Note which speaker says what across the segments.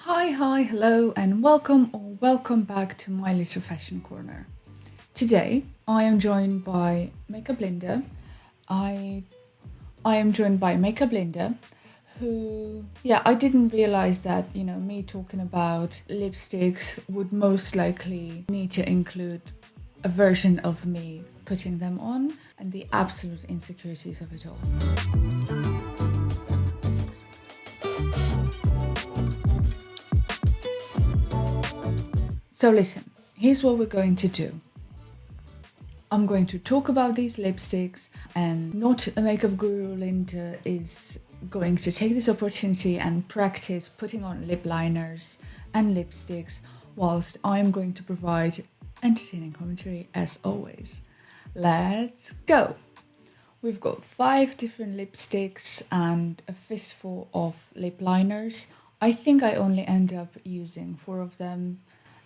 Speaker 1: Hi, hello, and welcome back to my little fashion corner. Today, I am joined by Makeup Linda. I I am joined by Makeup Linda, who I didn't realize that me talking about lipsticks would most likely need to include a version of me putting them on and the absolute insecurities of it all. So listen, here's what we're going to do. I'm going to talk about these lipsticks, and not a makeup guru, Linda is going to take this opportunity and practice putting on lip liners and lipsticks whilst I'm going to provide entertaining commentary as always. Let's go! We've got 5 different lipsticks and a fistful of lip liners. I think I only end up using 4 of them.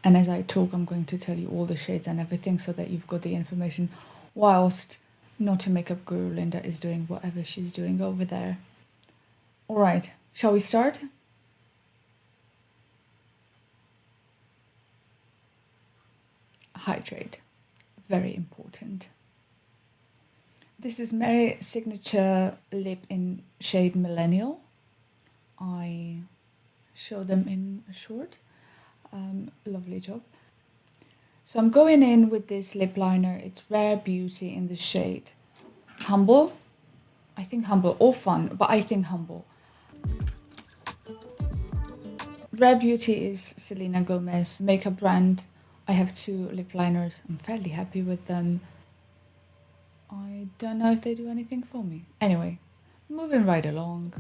Speaker 1: And as I talk, I'm going to tell you all the shades and everything so that you've got the information whilst not a makeup guru Linda is doing whatever she's doing over there. All right, shall we start? Hydrate, very important. This is Mary Signature Lip in shade Millennial. I show them in a short. Lovely job. So I'm going in with this lip liner. It's Rare Beauty in the shade Humble. I think Humble or Fun, but I think Humble. Rare Beauty is Selena Gomez makeup brand. I have 2 lip liners. I'm fairly happy with them. I don't know if they do anything for me. Anyway, moving right along.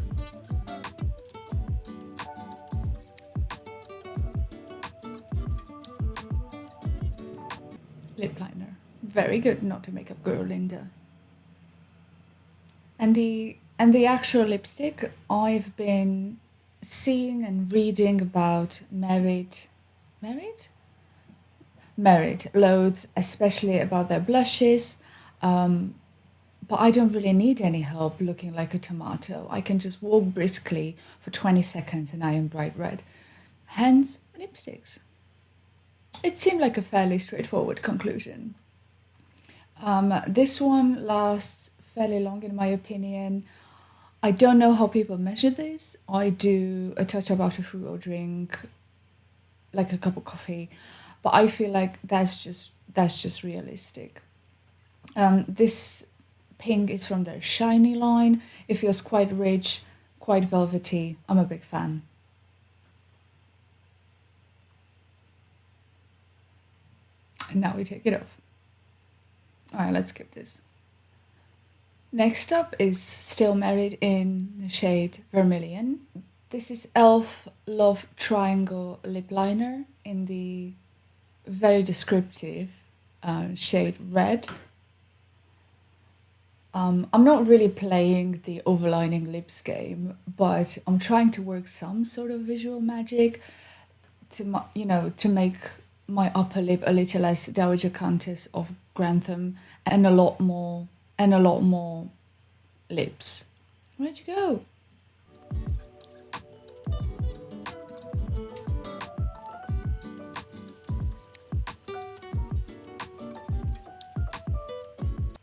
Speaker 1: Lip liner. Very good, not a makeup girl, Linda. And the actual lipstick, I've been seeing and reading about Merit loads, especially about their blushes. But I don't really need any help looking like a tomato. I can just walk briskly for 20 seconds and I am bright red. Hence, lipsticks. It seemed like a fairly straightforward conclusion. This one lasts fairly long in my opinion. I don't know how people measure this. I do a touch-up after food or drink, like a cup of coffee, but I feel like that's just realistic. This pink is from their Shiny line. It feels quite rich, quite velvety. I'm a big fan. And now we take it off. Alright, let's skip this. Next up is Still Married in the shade Vermilion. This is e.l.f. Love Triangle Lip Liner in the very descriptive shade Red. I'm not really playing the overlining lips game, but I'm trying to work some sort of visual magic to make my upper lip a little less Dowager Countess of Grantham and a lot more lips. Where'd you go?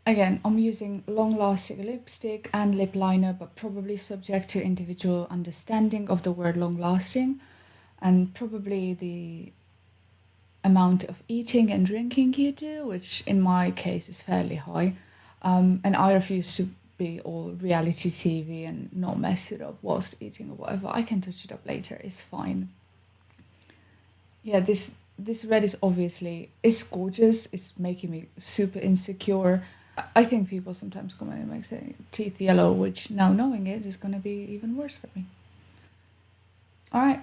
Speaker 1: Again, I'm using long-lasting lipstick and lip liner, but probably subject to individual understanding of the word long-lasting and probably the amount of eating and drinking you do, which in my case is fairly high. And I refuse to be all reality TV and not mess it up whilst eating or whatever. I can touch it up later, it's fine. Yeah, this red is gorgeous. It's making me super insecure. I think people sometimes come in and make say teeth yellow, which now knowing it is going to be even worse for me. Alright,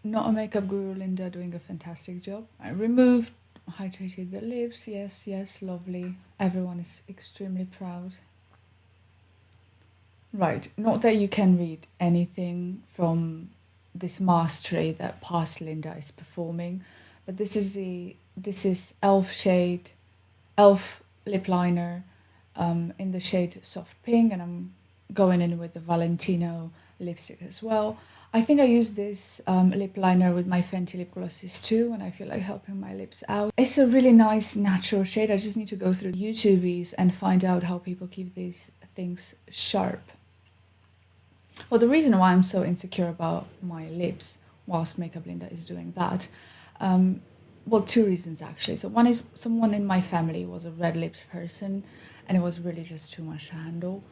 Speaker 1: not a makeup guru, Linda doing a fantastic job. I removed, hydrated the lips. Yes, lovely. Everyone is extremely proud. Right, not that you can read anything from this mask tray that past Linda is performing, but this is e.l.f. shade, e.l.f. lip liner in the shade Soft Pink, and I'm going in with the Valentino lipstick as well. I think I use this lip liner with my Fenty lip glosses too when I feel like helping my lips out. It's a really nice natural shade. I just need to go through YouTubies and find out how people keep these things sharp. Well, the reason why I'm so insecure about my lips whilst Makeup Linda is doing that, well, two reasons actually. So one is someone in my family was a red lips person, and it was really just too much to handle.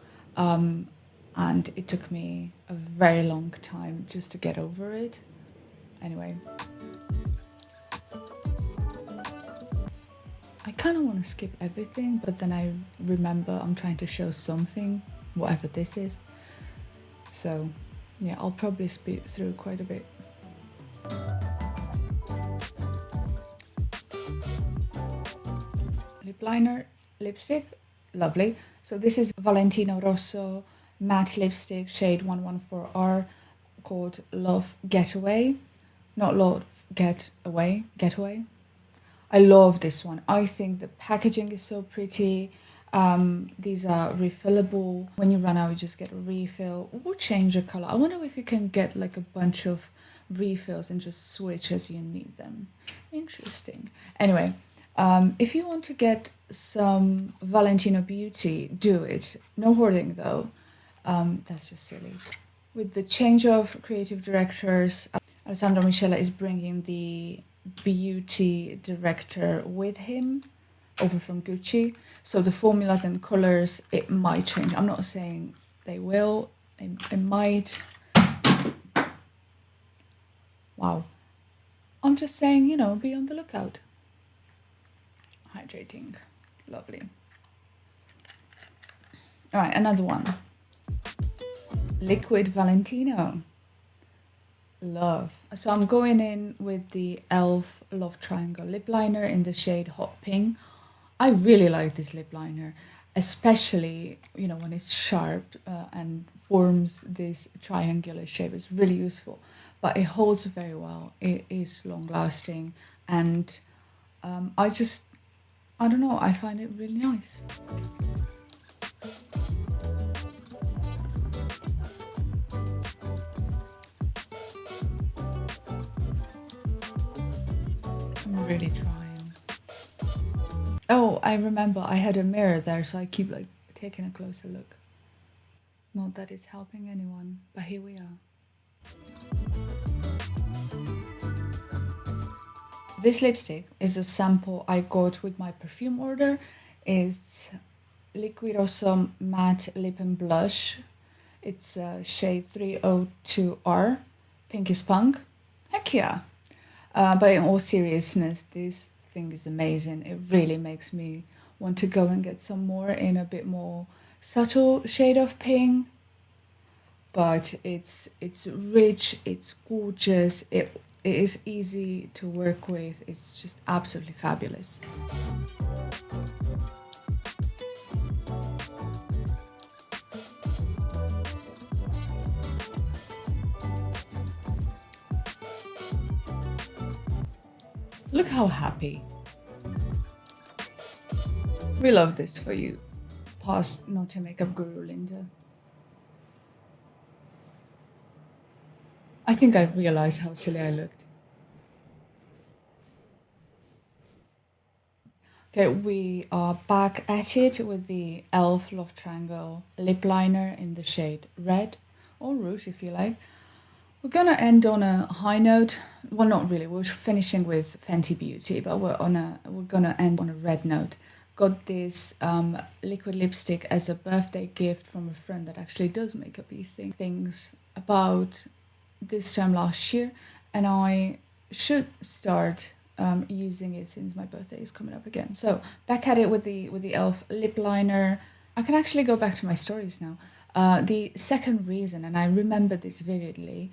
Speaker 1: And it took me a very long time just to get over it. Anyway, I kind of want to skip everything, but then I remember I'm trying to show something, whatever this is. So yeah, I'll probably speed through quite a bit. Lip liner, lipstick, lovely. So this is Valentino Rosso matte lipstick shade 114R called Love Getaway. Not Love Getaway, Getaway. I love this one. I think the packaging is so pretty. These are refillable. When you run out, you just get a refill or change the color. I wonder if you can get like a bunch of refills and just switch as you need them. Interesting. Anyway, if you want to get some Valentino Beauty, do it. No hoarding though. That's just silly. With the change of creative directors, Alessandro Michele is bringing the beauty director with him over from Gucci. So the formulas and colors, it might change. I'm not saying they will, they might. Wow. I'm just saying, you know, be on the lookout. Hydrating. Lovely. All right, another one. Liquid Valentino. Love. So I'm going in with the e.l.f. Love Triangle lip liner in the shade Hot Pink. I really like this lip liner, especially, you know, when it's sharp and forms this triangular shape. It's really useful, but it holds very well. It is long lasting, and I don't know, I find it really nice. I'm really trying. Oh, I remember I had a mirror there, so I keep like taking a closer look. Not that it's helping anyone, but here we are. This lipstick is a sample I got with my perfume order. It's Liquid Rosso Matte Lip and Blush. It's shade 302R, Pink is Punk. Heck yeah! But in all seriousness, this thing is amazing. It really makes me want to go and get some more in a bit more subtle shade of pink. But it's rich, it's gorgeous, it is easy to work with. It's just absolutely fabulous. Look how happy. We love this for you, past Naughty Makeup Guru Linda. I think I realized how silly I looked. Okay, we are back at it with the e.l.f. Love Triangle lip liner in the shade Red, or Rouge if you like. We're gonna end on a high note. Well, not really. We're finishing with Fenty Beauty, but we're gonna end on a red note. Got this liquid lipstick as a birthday gift from a friend that actually does makeup-y things about this time last year, and I should start using it since my birthday is coming up again. So back at it with the e.l.f. lip liner. I can actually go back to my stories now. The second reason, and I remember this vividly,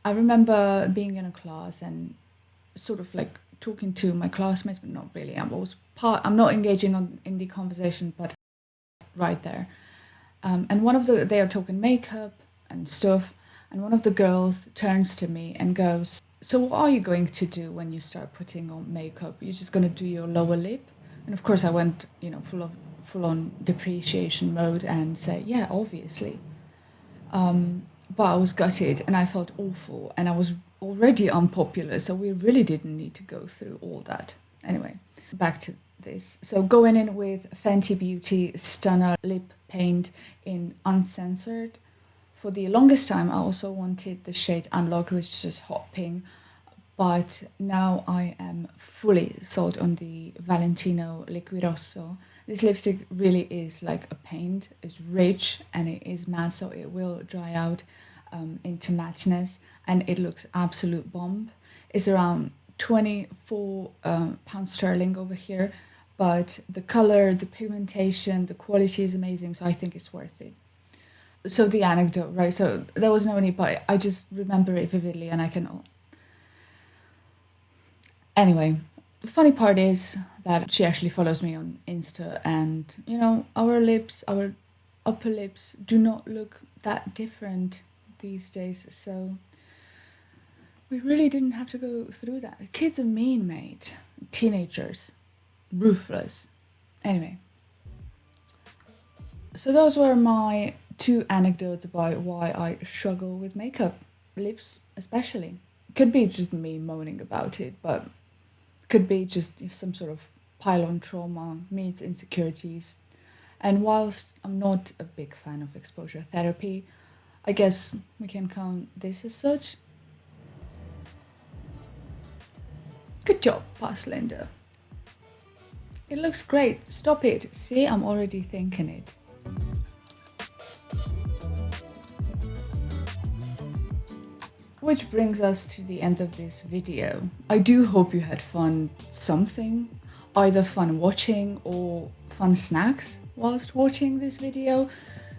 Speaker 1: I remember being in a class and sort of like talking to my classmates, but not really. I'm not engaging in the conversation, but right there. And they are talking makeup and stuff, and one of the girls turns to me and goes, "So what are you going to do when you start putting on makeup? You're just going to do your lower lip?" And of course I went, full on depreciation mode and say, "Yeah, obviously." but I was gutted and I felt awful and I was already unpopular, so we really didn't need to go through all that. Anyway, back to this. So going in with Fenty Beauty Stunner Lip Paint in Uncensored. For the longest time, I also wanted the shade Unlocked, which is just hot pink, but now I am fully sold on the Valentino Liquid Rosso. This lipstick really is like a paint. It's rich and it is matte, so it will dry out into matteness, and it looks absolute bomb. It's around 24 pounds sterling over here, but the color, the pigmentation, the quality is amazing, so I think it's worth it. So the anecdote, right? So there was no need, but I just remember it vividly, and I can. Anyway, the funny part is that she actually follows me on Insta, and you know, our lips, our upper lips do not look that different these days, so we really didn't have to go through that. Kids are mean, mate. Teenagers. Ruthless. Anyway. So those were my 2 anecdotes about why I struggle with makeup. Lips especially. Could be just me moaning about it, but could be just some sort of pile-on trauma meets insecurities. And whilst I'm not a big fan of exposure therapy, I guess we can count this as such. Good job, Past Linda. It looks great. Stop it. See, I'm already thinking it. Which brings us to the end of this video. I do hope you had fun something, either fun watching or fun snacks whilst watching this video.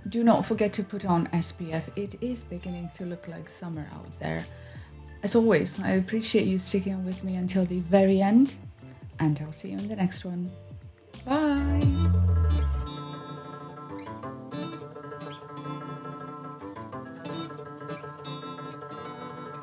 Speaker 1: Do not forget to put on SPF. It is beginning to look like summer out there. As always, I appreciate you sticking with me until the very end, and I'll see you in the next one. Bye!